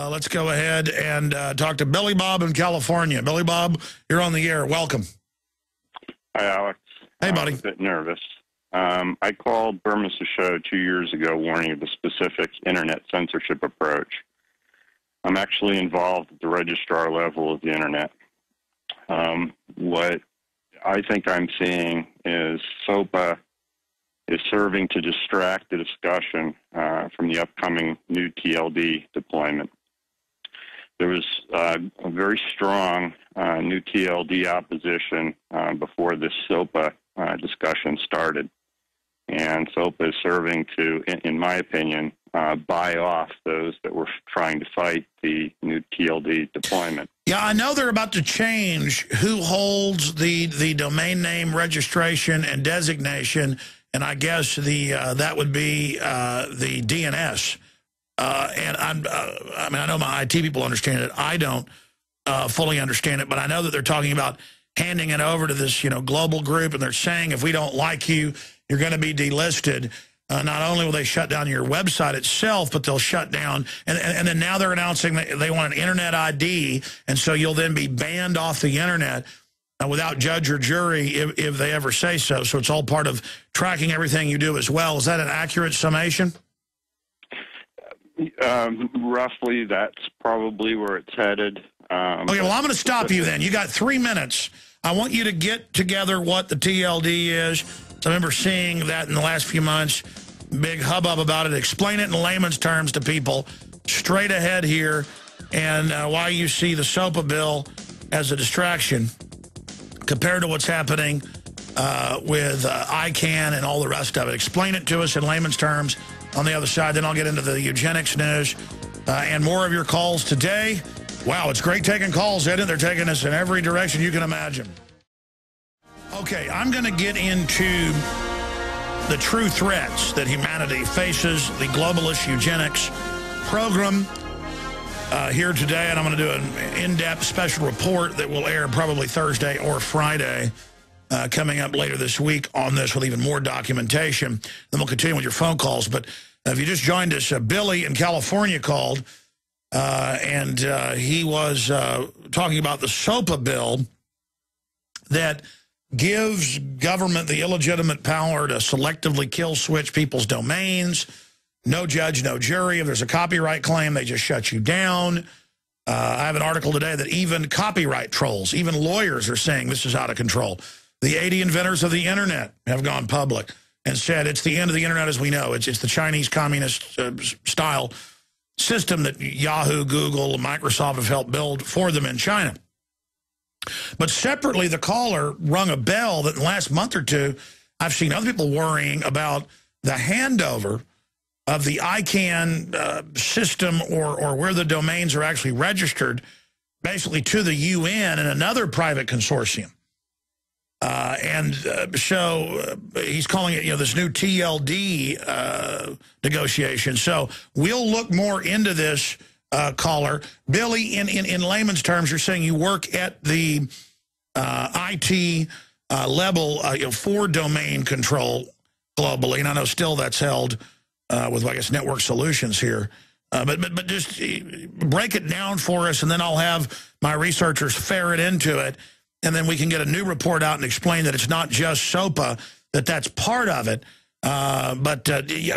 Let's go ahead and talk to Billy Bob in California. Billy Bob, you're on the air. Welcome. Hi, Alex. Hey, buddy. I'm a bit nervous. I called Burma's show 2 years ago warning of the specific internet censorship approach. I'm actually involved at the registrar level of the internet. What I think I'm seeing is SOPA is serving to distract the discussion from the upcoming new TLD deployment. There was a very strong new TLD opposition before this SOPA discussion started. And SOPA is serving to, in my opinion, buy off those that were trying to fight the new TLD deployment. Yeah, I know they're about to change who holds the domain name registration and designation, and I guess that would be the DNS. And I mean, I know my IT people understand it. I don't fully understand it, but I know that they're talking about handing it over to this, global group, and they're saying if we don't like you, you're going to be delisted. Not only will they shut down your website itself, but they'll shut down, and then now they're announcing that they want an internet ID, and so you'll then be banned off the internet without judge or jury if they ever say so. So it's all part of tracking everything you do as well. Is that an accurate summation? Roughly, that's probably where it's headed. Okay, well, I'm going to stop you then. You got 3 minutes. I want you to get together what the TLD is. I remember seeing that in the last few months. Big hubbub about it. Explain it in layman's terms to people straight ahead here, and why you see the SOPA bill as a distraction compared to what's happening with ICANN and all the rest of it. Explain it to us in layman's terms on the other side. Then I'll get into the eugenics news and more of your calls today. Wow, it's great taking calls, isn't it? They're taking us in every direction you can imagine. Okay, I'm going to get into the true threats that humanity faces, the globalist eugenics program here today, and I'm going to do an in-depth special report that will air probably Thursday or Friday coming up later this week on this with even more documentation. Then we'll continue with your phone calls. But if you just joined us, Billy in California called, and he was talking about the SOPA bill that gives government the illegitimate power to selectively kill switch people's domains. No judge, no jury. If there's a copyright claim, they just shut you down. I have an article today that even copyright trolls, even lawyers are saying this is out of control. The 80 inventors of the internet have gone public and said it's the end of the internet as we know. It's the Chinese communist style system that Yahoo, Google, and Microsoft have helped build for them in China. But separately, the caller rung a bell that in the last month or two, I've seen other people worrying about the handover of the ICANN system or where the domains are actually registered, basically to the UN and another private consortium. So he's calling it, this new TLD negotiation. So we'll look more into this, caller. Billy, in layman's terms, you're saying you work at the IT level for domain control globally, and I know still that's held with, I guess, Network Solutions here. But just break it down for us, and then I'll have my researchers ferret into it, and then we can get a new report out and explain that it's not just SOPA, that's part of it. Yeah,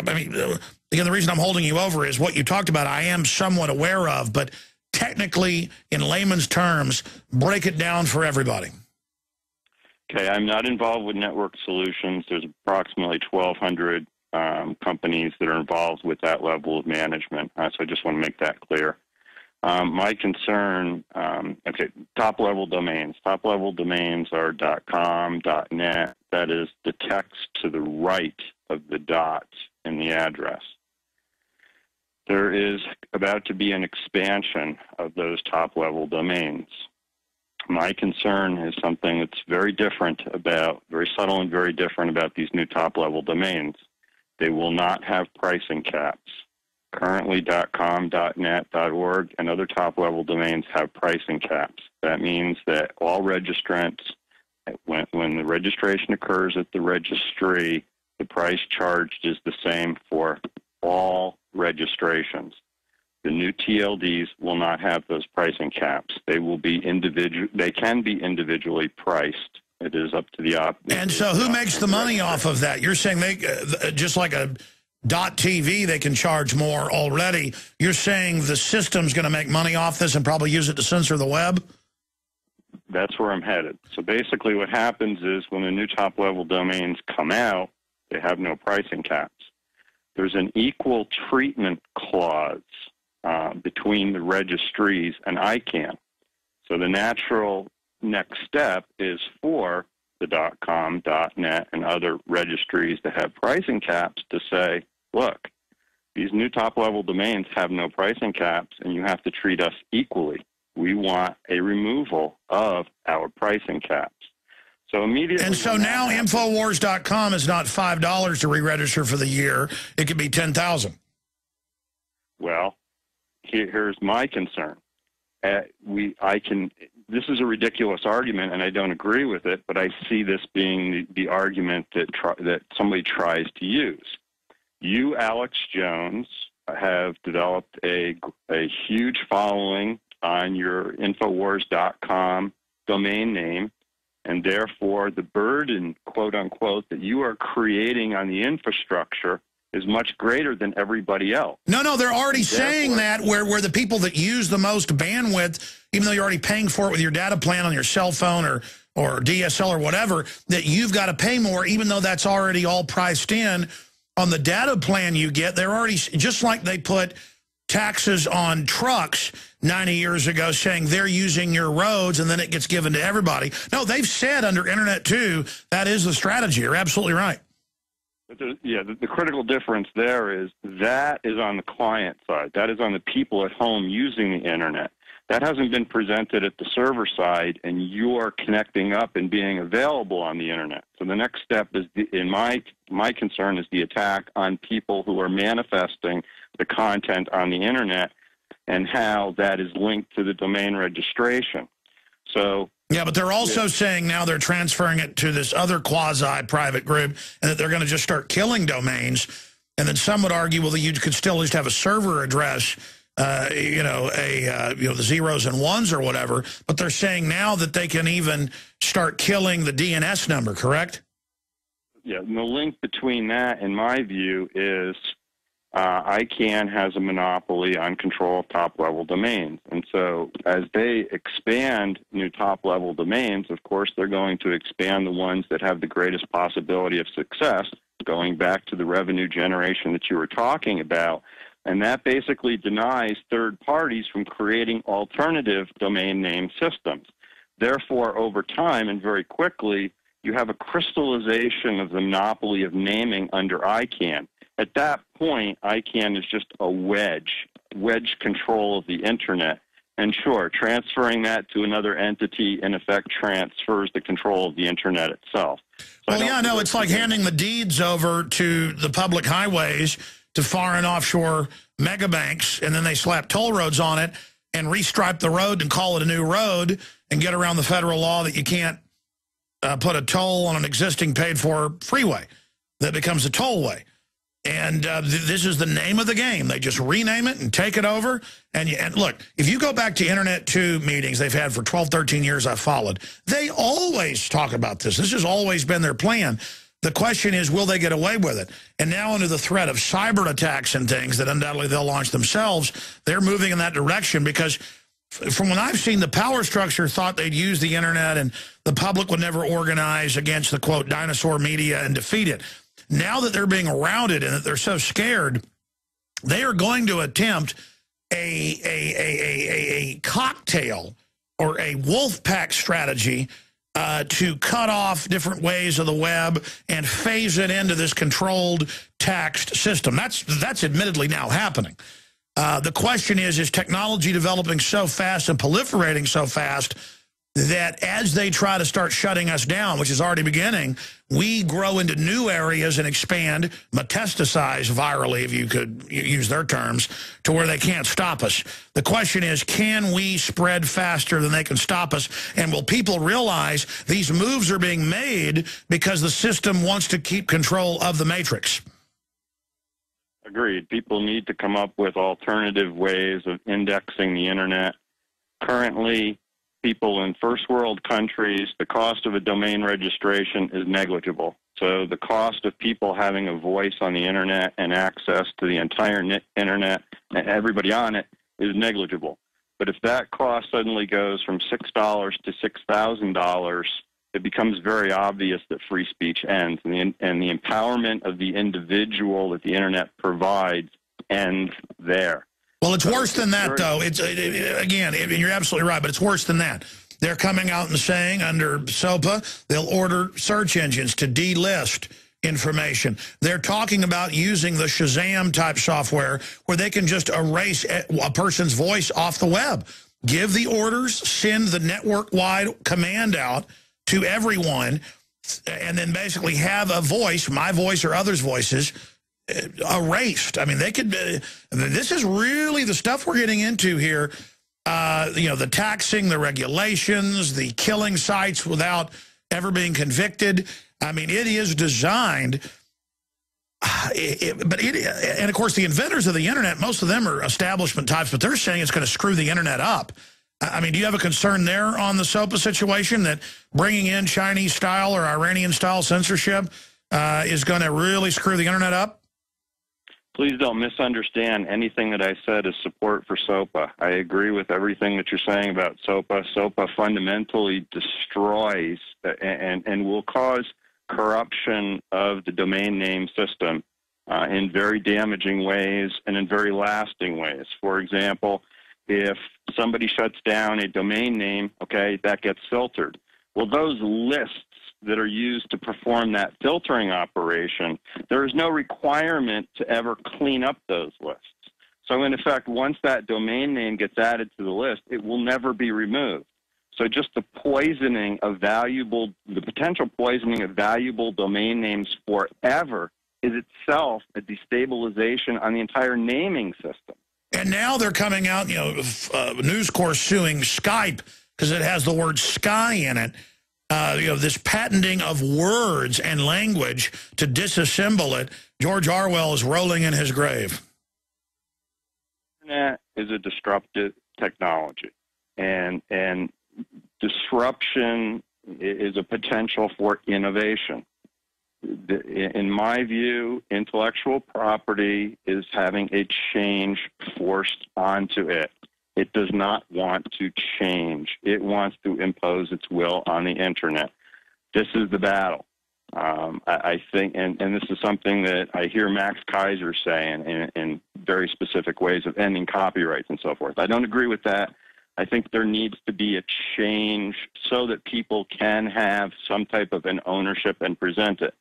I mean, again, the reason I'm holding you over is what you talked about I am somewhat aware of, but technically, in layman's terms, break it down for everybody. Okay, I'm not involved with Network Solutions. There's approximately 1,200 companies that are involved with that level of management, so I just want to make that clear. My concern, okay, top-level domains. Top-level domains are .com, .net. That is the text to the right of the dot in the address. There is about to be an expansion of those top-level domains. My concern is something that's very subtle and very different about these new top-level domains. They will not have pricing caps. Currently, .com, .net, .org, and other top-level domains have pricing caps. That means that all registrants, when the registration occurs at the registry, the price charged is the same for all registrations. The new TLDs will not have those pricing caps. They will be They can be individually priced. It is up to the op. And so who makes the money off of that? You're saying they, just like a .TV, they can charge more already. You're saying the system's going to make money off this and probably use it to censor the web? That's where I'm headed. So basically what happens is when the new top-level domains come out, they have no pricing caps. There's an equal treatment clause between the registries and ICANN. So the natural next step is for the .com, .net, and other registries that have pricing caps to say, look, these new top-level domains have no pricing caps, and you have to treat us equally. We want a removal of our pricing caps. So immediately. And so now Infowars.com is not $5 to re-register for the year. It could be $10,000. Well, here's my concern. This is a ridiculous argument, and I don't agree with it, but I see this being the argument that somebody tries to use. You, Alex Jones, have developed a huge following on your Infowars.com domain name, and therefore the burden, quote unquote, that you are creating on the infrastructure is much greater than everybody else. No, they're already saying that where the people that use the most bandwidth, even though you're already paying for it with your data plan on your cell phone or DSL or whatever, that you've got to pay more, even though that's already all priced in on the data plan you get. They're already, just like they put taxes on trucks 90 years ago saying they're using your roads and then it gets given to everybody. No, they've said under Internet 2, that is the strategy. You're absolutely right. But the critical difference there is that is on the client side. That is on the people at home using the Internet. That hasn't been presented at the server side, and you're connecting up and being available on the Internet. So the next step is, in my concern, is the attack on people who are manifesting the content on the Internet and how that is linked to the domain registration. So. Yeah, but they're also saying now they're transferring it to this other quasi-private group and that they're going to just start killing domains. And then some would argue, well, you could still just have a server address, the zeros and ones or whatever. But they're saying now that they can even start killing the DNS number, correct? Yeah, and the link between that, in my view, is ICANN has a monopoly on control of top-level domains. And so as they expand new top-level domains, of course, they're going to expand the ones that have the greatest possibility of success, going back to the revenue generation that you were talking about. And that basically denies third parties from creating alternative domain name systems. Therefore, over time and very quickly, you have a crystallization of the monopoly of naming under ICANN. At that point, ICANN is just a wedge control of the Internet. And sure, transferring that to another entity, in effect, transfers the control of the Internet itself. So well, yeah, no, it's like handing the deeds over to the public highways to foreign offshore megabanks, and then they slap toll roads on it and restripe the road and call it a new road and get around the federal law that you can't put a toll on an existing paid-for freeway that becomes a tollway. And this is the name of the game. They just rename it and take it over. And look, if you go back to Internet 2 meetings they've had for 12, 13 years I've followed, they always talk about this. This has always been their plan. The question is, will they get away with it? And now under the threat of cyber attacks and things that undoubtedly they'll launch themselves, they're moving in that direction because from when I've seen the power structure thought they'd use the Internet and the public would never organize against the, quote, dinosaur media and defeat it. Now that they're being routed and that they're so scared, they are going to attempt a cocktail or a wolf pack strategy to cut off different ways of the web and phase it into this controlled taxed system. That's admittedly now happening. The question is technology developing so fast and proliferating so fast that as they try to start shutting us down, which is already beginning, we grow into new areas and expand, metastasize virally, if you could use their terms, to where they can't stop us. The question is, can we spread faster than they can stop us? And will people realize these moves are being made because the system wants to keep control of the matrix? Agreed. People need to come up with alternative ways of indexing the internet. Currently, people in first world countries, the cost of a domain registration is negligible. So the cost of people having a voice on the internet and access to the entire internet and everybody on it is negligible. But if that cost suddenly goes from $6 to $6,000, it becomes very obvious that free speech ends, and the empowerment of the individual that the internet provides ends there. Well, it's worse than that, though. Again, you're absolutely right, but it's worse than that. They're coming out and saying under SOPA, they'll order search engines to delist information. They're talking about using the Shazam-type software where they can just erase a person's voice off the web. Give the orders, send the network-wide command out to everyone, and then basically have a voice, my voice or others' voices, erased. I mean, they could. This is really the stuff we're getting into here. You know, the taxing, the regulations, the killing sites without ever being convicted. I mean, it is designed. And of course, the inventors of the internet, most of them are establishment types, but they're saying it's going to screw the internet up. I mean, do you have a concern there on the SOPA situation that bringing in Chinese-style or Iranian-style censorship is going to really screw the internet up? Please don't misunderstand anything that I said is support for SOPA. I agree with everything that you're saying about SOPA. SOPA fundamentally destroys and will cause corruption of the domain name system in very damaging ways and in very lasting ways. For example, if somebody shuts down a domain name, okay, that gets filtered. Well, those lists that are used to perform that filtering operation, there is no requirement to ever clean up those lists. So in effect, once that domain name gets added to the list, it will never be removed. So just the potential poisoning of valuable domain names forever is itself a destabilization on the entire naming system. And now they're coming out, you know, News Corps suing Skype because it has the word sky in it. You know, this patenting of words and language to disassemble it. George Orwell is rolling in his grave. The internet is a disruptive technology, and disruption is a potential for innovation. In my view, intellectual property is having a change forced onto it. It does not want to change. It wants to impose its will on the internet. This is the battle. I think, and this is something that I hear Max Kaiser saying in very specific ways of ending copyrights and so forth. I don't agree with that. I think there needs to be a change so that people can have some type of an ownership and present it.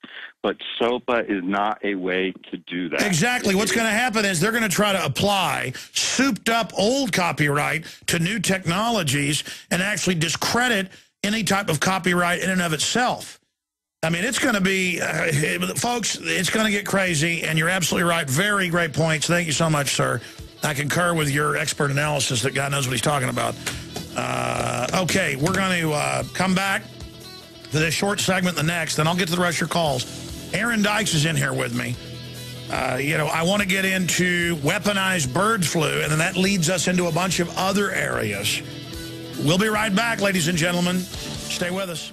But SOPA is not a way to do that. Exactly. What's going to happen is they're going to try to apply souped-up old copyright to new technologies and actually discredit any type of copyright in and of itself. I mean, it's going to be, folks, it's going to get crazy, and you're absolutely right. Very great points. Thank you so much, sir. I concur with your expert analysis that God knows what he's talking about. Okay, we're going to come back to this short segment the next, then I'll get to the rest of your calls. Aaron Dykes is in here with me. You know, I want to get into weaponized bird flu, and then that leads us into a bunch of other areas. We'll be right back, ladies and gentlemen. Stay with us.